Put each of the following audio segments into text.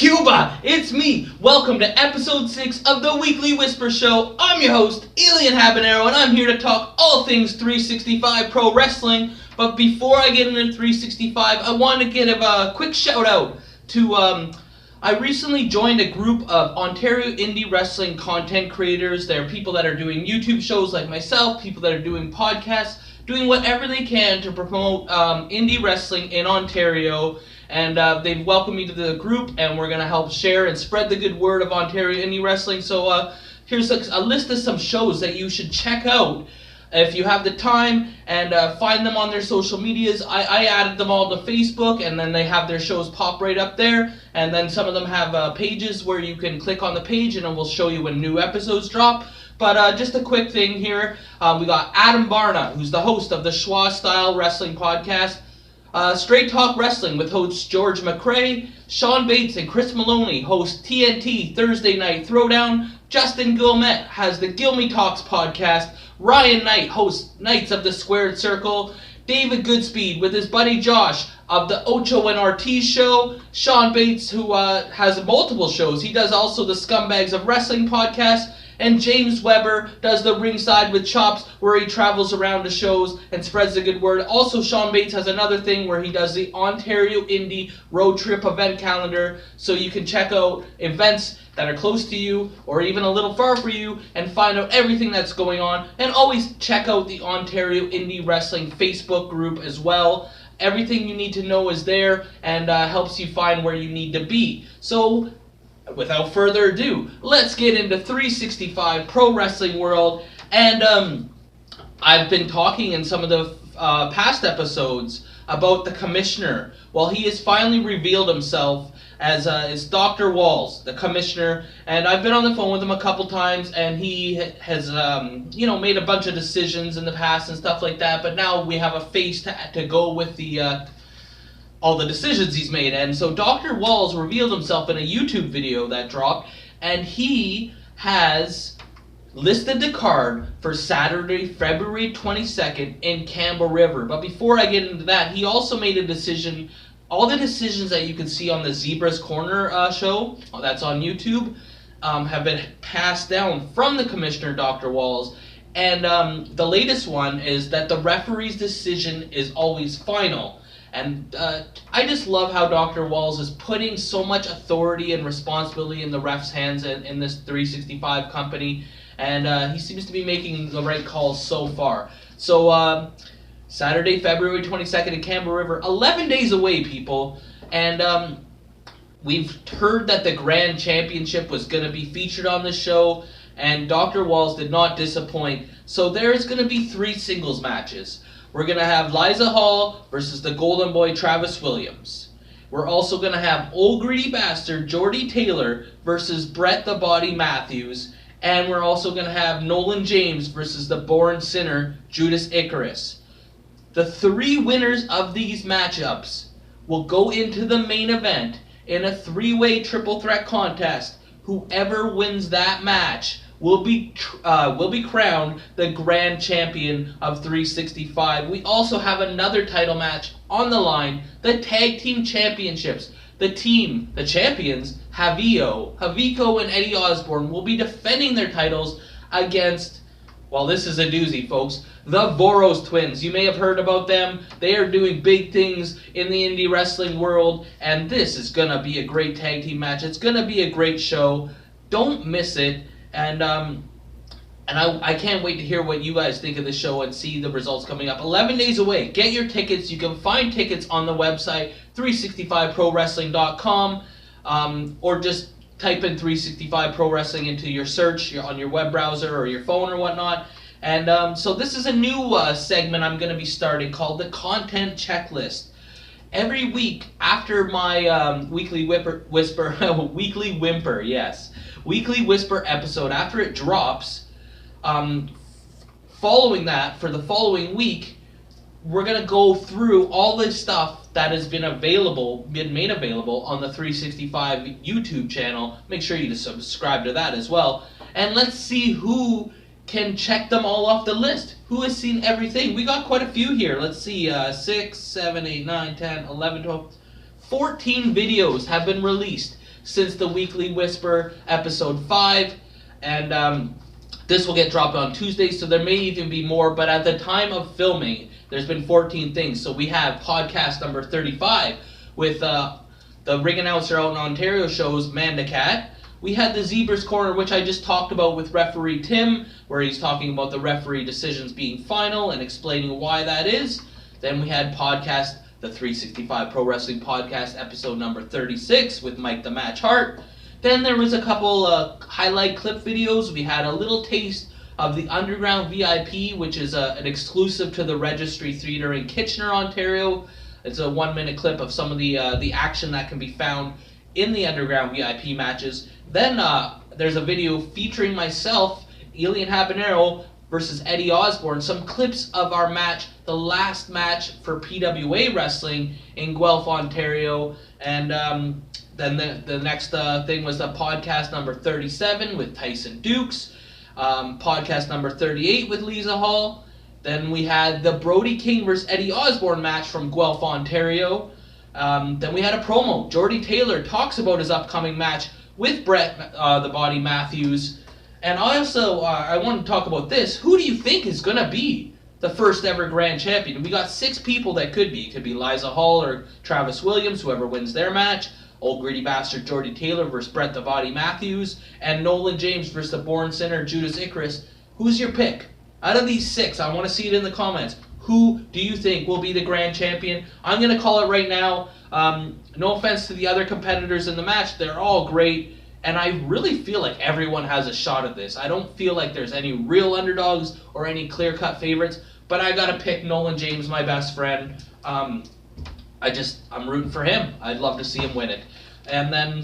Cuba, it's me. Welcome to episode 6 of the Weekly Whisper Show. I'm your host, Alien Habanero, and I'm here to talk all things 365 pro wrestling. But before I get into 365, I want to give a quick shout out to, I recently joined a group of Ontario indie wrestling content creators. There are people that are doing YouTube shows like myself, people that are doing podcasts, doing whatever they can to promote indie wrestling in Ontario. And they've welcomed me to the group, and we're going to help share and spread the good word of Ontario indie wrestling. So here's a list of some shows that you should check out if you have the time, and find them on their social medias. I added them all to Facebook, and then they have their shows pop right up there. And then some of them have pages where you can click on the page, and it will show you when new episodes drop. But just a quick thing here. We got Adam Barna, who's the host of the Schwa Style Wrestling Podcast. Straight Talk Wrestling with hosts George McRae, Sean Bates, and Chris Maloney host TNT Thursday Night Throwdown. Justin Gilmet has the Gilmy Talks podcast. Ryan Knight hosts Knights of the Squared Circle. David Goodspeed with his buddy Josh of the Ocho and Ortiz show. Sean Bates, who has multiple shows. He does also the Scumbags of Wrestling podcast. And James Weber does the Ringside with Chops, where he travels around to shows and spreads the good word. Also, Sean Bates has another thing where he does the Ontario Indie Road Trip event calendar, so you can check out events that are close to you or even a little far for you and find out everything that's going on. And always check out the Ontario Indie Wrestling Facebook group as well. Everything you need to know is there, and helps you find where you need to be. So, without further ado, let's get into 365 Pro Wrestling World. And I've been talking in some of the past episodes about the commissioner. Well, he has finally revealed himself as Dr. Walls, the commissioner. And I've been on the phone with him a couple times, and he has made a bunch of decisions in the past and stuff like that. But now we have a face to go with the all the decisions he's made. And so Dr. Walls revealed himself in a YouTube video that dropped, and he has listed the card for Saturday, February 22nd in Campbell River. But before I get into that, he also made a decision. All the decisions that you can see on the Zebra's Corner show, that's on YouTube, have been passed down from the commissioner, Dr. Walls. And the latest one is that the referee's decision is always final. And I just love how Dr. Walls is putting so much authority and responsibility in the ref's hands in this 365 company. And he seems to be making the right calls so far. So Saturday, February 22nd in Campbell River, 11 days away, people. And we've heard that the Grand Championship was going to be featured on the show. And Dr. Walls did not disappoint. So there's going to be 3 singles matches. We're going to have Liza Hall versus the Golden Boy Travis Williams. We're also going to have Old Greedy Bastard Jordy Taylor versus Brett the Body Matthews. And we're also going to have Nolan James versus the Born Sinner Judas Icarus. The 3 winners of these matchups will go into the main event in a 3-way triple threat contest. Whoever wins that match will be crowned the Grand Champion of 365. We also have another title match on the line, the Tag Team Championships. The champions, Javico and Eddie Osborne, will be defending their titles against, well, this is a doozy, folks, the Voros Twins. You may have heard about them. They are doing big things in the indie wrestling world, and this is going to be a great tag team match. It's going to be a great show. Don't miss it. And I can't wait to hear what you guys think of the show and see the results coming up. 11 days away. Get your tickets. You can find tickets on the website, 365prowrestling.com, or just type in 365 Pro Wrestling into your search on your web browser or your phone or whatnot. And so this is a new segment I'm going to be starting called the Content Checklist. Every week after my Weekly Whisper episode, after it drops, following that, for the following week, we're going to go through all this stuff that has been made available on the 365 YouTube channel. Make sure you subscribe to that as well. And let's see who can check them all off the list. Who has seen everything? We got quite a few here. Let's see, 6, 7, 8, 9, 10, 11, 12, 14 videos have been released since the Weekly Whisper episode 5. And this will get dropped on Tuesday, so there may even be more. But at the time of filming, there's been 14 things. So we have podcast number 35 with the ring announcer out in Ontario shows Mandacat. We had the Zebra's Corner, which I just talked about with referee Tim, where he's talking about the referee decisions being final and explaining why that is. Then we had podcast, the 365 Pro Wrestling Podcast, episode number 36 with Mike the Match Hart. Then there was a couple highlight clip videos. We had a little taste of the Underground VIP, which is an exclusive to the Registry Theatre in Kitchener, Ontario. It's a 1-minute clip of some of the action that can be found in the Underground VIP matches. Then there's a video featuring myself, Elian Habanero, versus Eddie Osborne. Some clips of our match, the last match for PWA Wrestling in Guelph, Ontario. And then the next thing was the podcast number 37 with Tyson Dukes. Podcast number 38 with Lisa Hall. Then we had the Brody King versus Eddie Osborne match from Guelph, Ontario. Then we had a promo. Jordy Taylor talks about his upcoming match with Brett the Body Matthews. And also, I want to talk about this. Who do you think is going to be the first ever Grand Champion? We got 6 people that could be. It could be Liza Hall or Travis Williams, whoever wins their match. Old Gritty Bastard Jordy Taylor versus Brett the Body Matthews. And Nolan James versus the Born Sinner Judas Icarus. Who's your pick? Out of these 6, I want to see it in the comments. Who do you think will be the Grand Champion? I'm going to call it right now. No offense to the other competitors in the match. They're all great. And I really feel like everyone has a shot at this. I don't feel like there's any real underdogs or any clear-cut favorites. But I got to pick Nolan James, my best friend. I'm rooting for him. I'd love to see him win it. And then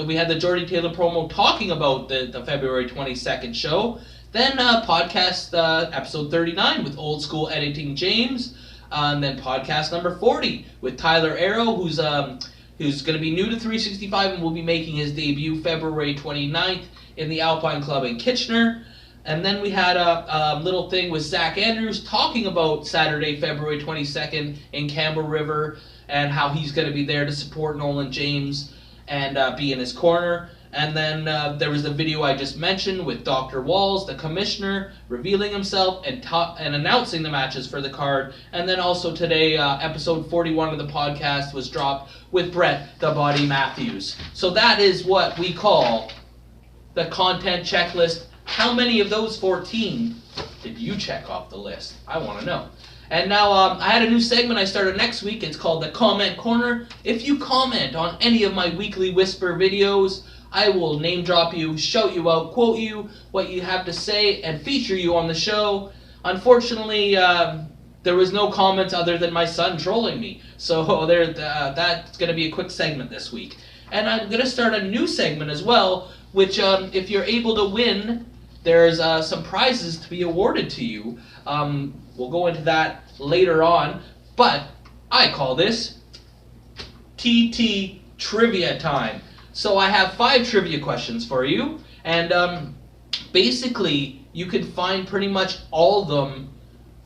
we had the Jordy Taylor promo talking about the February 22nd show. Then podcast episode 39 with Old School Editing James. And then podcast number 40 with Tyler Arrow, who's going to be new to 365 and will be making his debut February 29th in the Alpine Club in Kitchener. And then we had a little thing with Zach Andrews talking about Saturday, February 22nd in Campbell River and how he's going to be there to support Nolan James and be in his corner. And then there was the video I just mentioned with Dr. Walls, the commissioner, revealing himself and announcing the matches for the card. And then also today, episode 41 of the podcast was dropped with Brett the Body Matthews. So that is what we call the content checklist. How many of those 14 did you check off the list? I want to know. And now I had a new segment I started next week. It's called the Comment Corner. If you comment on any of my Weekly Whisper videos, I will name drop you, shout you out, quote you, what you have to say, and feature you on the show. Unfortunately, there was no comments other than my son trolling me. So that's going to be a quick segment this week. And I'm going to start a new segment as well, which if you're able to win, there's some prizes to be awarded to you. We'll go into that later on. But I call this TT Trivia Time. So I have 5 trivia questions for you, and basically you can find pretty much all of them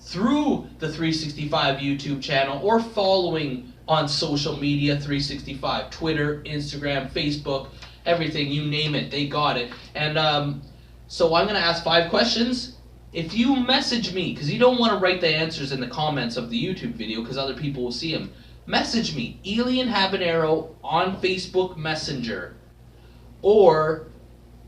through the 365 YouTube channel or following on social media, 365, Twitter, Instagram, Facebook, everything, you name it, they got it. And so I'm going to ask 5 questions. If you message me, because you don't want to write the answers in the comments of the YouTube video because other people will see them, message me, Elian Habanero, on Facebook Messenger. Or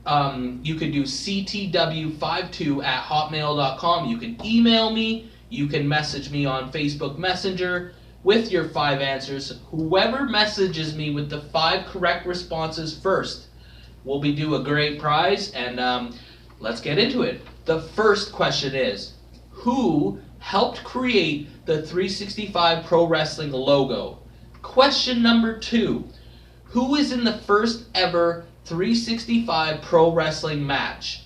you could do ctw52@hotmail.com. You can email me. You can message me on Facebook Messenger with your 5 answers. Whoever messages me with the 5 correct responses first will be due a great prize. And let's get into it. The first question is, who helped create the 365 Pro Wrestling logo? Question number 2. Who is in the first ever 365 Pro Wrestling match?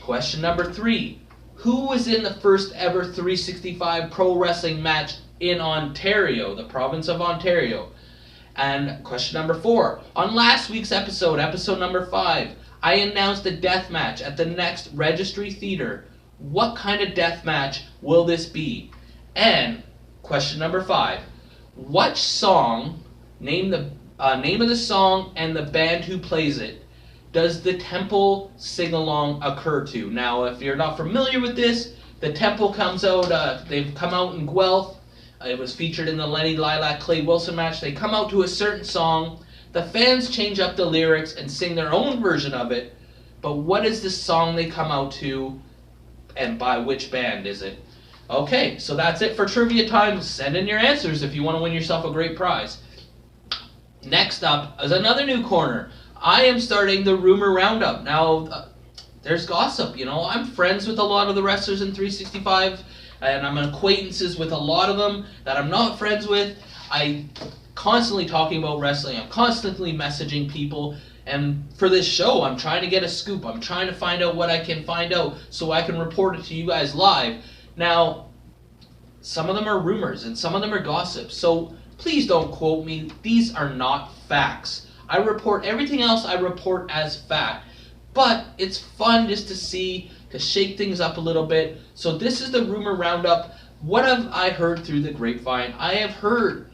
Question number 3. Who was in the first ever 365 Pro Wrestling match in Ontario, the province of Ontario? And question number 4. On last week's episode, episode number 5, I announced a death match at the next Registry Theatre. What kind of death match will this be? And question number 5. What song, name the name of the song and the band who plays it does the Temple sing-along occur to. Now, if you're not familiar with this, the Temple comes out, they've come out in Guelph. It was featured in the Lenny Lilac Clay Wilson match. They come out to a certain song. The fans change up the lyrics and sing their own version of it. But what is the song they come out to, and by which band is it? Okay, so that's it for trivia time. Send in your answers if you want to win yourself a great prize. Next up is another new corner. I am starting the Rumor Roundup. Now, there's gossip, you know. I'm friends with a lot of the wrestlers in 365, and I'm acquaintances with a lot of them that I'm not friends with. I'm constantly talking about wrestling. I'm constantly messaging people. And for this show, I'm trying to get a scoop. I'm trying to find out what I can find out so I can report it to you guys live. Now, some of them are rumors and some of them are gossip. So please don't quote me. These are not facts. I report everything else I report as fact. But it's fun just to see, to shake things up a little bit. So this is the Rumor Roundup. What have I heard through the grapevine? I have heard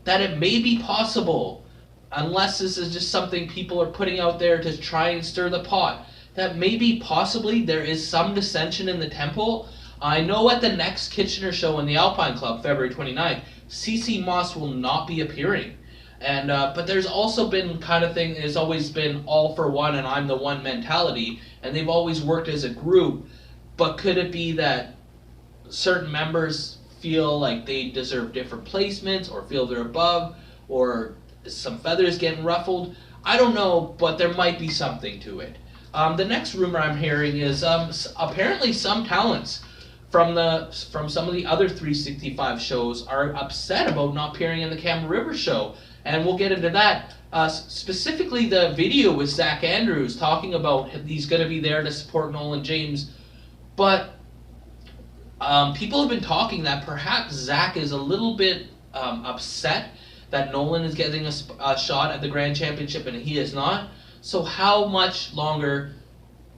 that it may be possible, unless this is just something people are putting out there to try and stir the pot, that maybe possibly there is some dissension in the Temple. I know at the next Kitchener show in the Alpine Club, February 29th, CC Moss will not be appearing. And but there's also been kind of thing, there's always been all for one and I'm the one mentality, and they've always worked as a group. But could it be that certain members feel like they deserve different placements, or feel they're above, or some feathers getting ruffled? I don't know, but there might be something to it. The next rumor I'm hearing is apparently some talents from some of the other 365 shows are upset about not appearing in the Campbell River show, and we'll get into that. Specifically, the video with Zach Andrews talking about he's going to be there to support Nolan James, but people have been talking that perhaps Zach is a little bit upset that Nolan is getting a shot at the Grand Championship and he is not. So how much longer,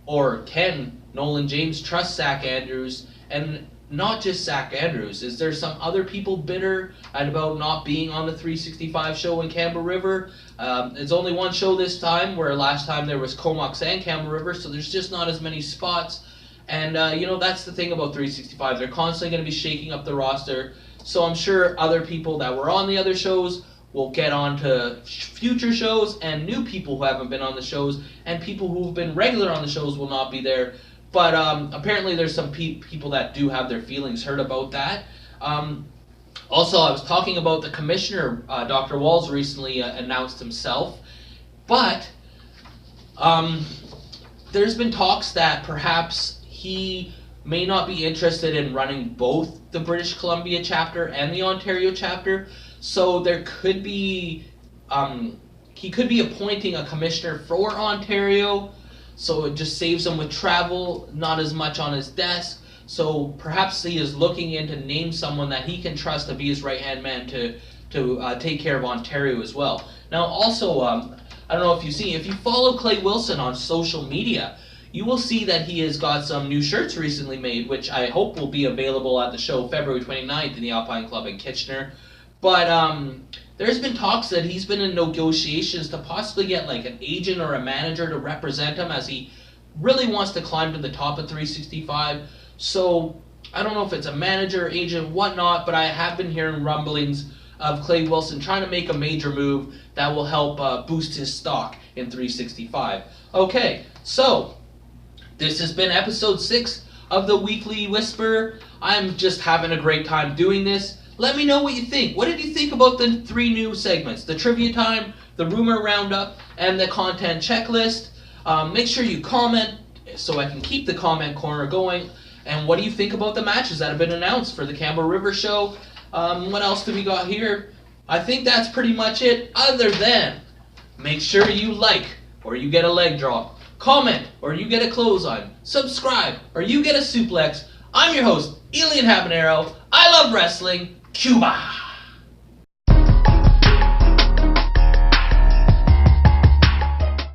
or can Nolan James trust Zach Andrews? And not just Zach Andrews. Is there some other people bitter about not being on the 365 show in Campbell River? It's only one show this time, where last time there was Comox and Campbell River, so there's just not as many spots. And, you know, that's the thing about 365. They're constantly going to be shaking up the roster. So I'm sure other people that were on the other shows will get on to future shows, and new people who haven't been on the shows, and people who've been regular on the shows will not be there. But apparently there's some people that do have their feelings hurt about that. Also, I was talking about the commissioner, Dr. Walls, recently announced himself. But there's been talks that perhaps he may not be interested in running both the British Columbia chapter and the Ontario chapter. So there could be, he could be appointing a commissioner for Ontario, so it just saves him with travel, not as much on his desk. So perhaps he is looking in to name someone that he can trust to be his right-hand man to take care of Ontario as well. Now also, I don't know if if you follow Clay Wilson on social media, you will see that he has got some new shirts recently made, which I hope will be available at the show February 29th in the Alpine Club in Kitchener. But there's been talks that he's been in negotiations to possibly get like an agent or a manager to represent him, as he really wants to climb to the top of 365. So I don't know if it's a manager, agent, whatnot, but I have been hearing rumblings of Clay Wilson trying to make a major move that will help boost his stock in 365. Okay, so this has been episode 6 of the Weekly Whisper. I'm just having a great time doing this. Let me know what you think. What did you think about the 3 new segments? The Trivia Time, the Rumor Roundup, and the Content Checklist. Make sure you comment so I can keep the comment corner going. And what do you think about the matches that have been announced for the Campbell River show? What else do we got here? I think that's pretty much it, other than make sure you like or you get a leg drop. Comment or you get a clothesline. Subscribe or you get a suplex. I'm your host, Elian Habanero. I love wrestling. Cuba!